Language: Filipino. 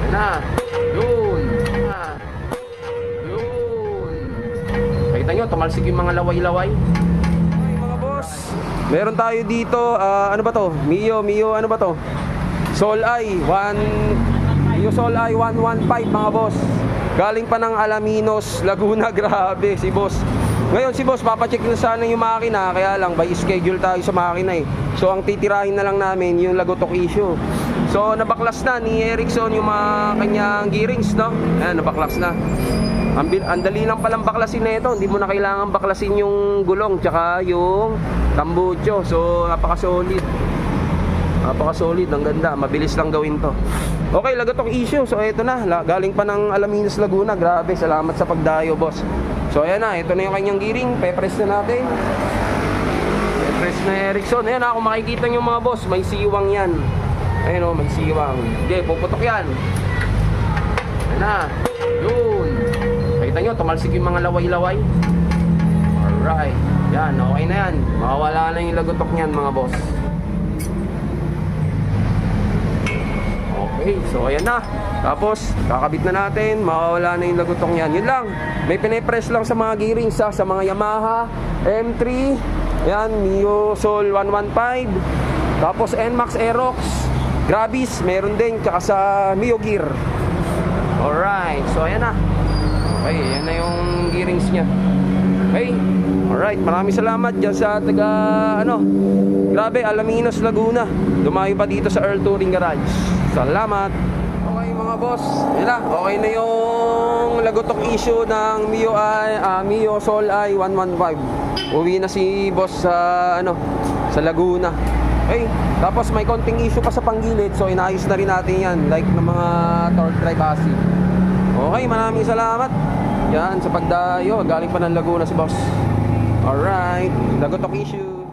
Yan na. Yun. Yun. Kita nyo, tumalsik yung mga laway-laway. Okay, mga boss. Meron tayo dito, ano ba to? Mio, ano ba to? Mio Solay 115 mga boss. Galing pa ng Alaminos, Laguna. Grabe si boss. Ngayon si boss, papacheck na sana yung makina. Kaya lang, by schedule tayo sa makina eh. So ang titirahin na lang namin yung lagotok issue. So nabaklas na ni Erickson yung mga kanyang gearings, no? Ayan, nabaklas na. Ang dali lang palang baklasin na ito. Hindi mo na kailangan baklasin yung gulong tsaka yung tambucho. So napaka-solid. Napaka-solid, ang ganda. Mabilis lang gawin to. Okay, lagotok issue. So ito na, galing pa ng Alaminos, Laguna. Grabe, salamat sa pagdayo, boss. So ayan na, ito na yung kanyang gearing. Pe-press na natin. Pe-press na Erickson. Ayan na, kung makikita nyo mga boss, may siwang yan. Ayan o, may siwang. Okay, puputok yan. Ayan na. Yun. Kita nyo, tumalsik yung mga laway-laway. Alright. Yan, okay na yan. Makawala na yung lagotok nyan mga boss. Okay, so ayan na. Tapos, kakabit na natin. Makawala na yung lagotok nyan. Yun lang. May pinipress lang sa mga gearings sa mga Yamaha M3. Yan, Mio Sol 115. Tapos NMAX Aerox. Gravis, meron din. Tsaka sa Mio Gear. Alright, so ayan na. Okay, ayan na yung gearings nya. Okay, alright, maraming salamat dyan sa taga, grabe, Alaminos, Laguna. Dumayo pa dito sa Earl Touring Garage. Salamat. Okay mga boss, yun na, okay na yung lagotok issue ng Mio Sol I 115. Uwi na si boss sa, sa Laguna. Okay, tapos may konting issue pa sa panggilid, so inayos na rin natin yan, like ng mga torque drive assy. Okay, maraming salamat. Yan, sa pagdayo, galing pa ng Laguna si boss. Alright, lagotok issue.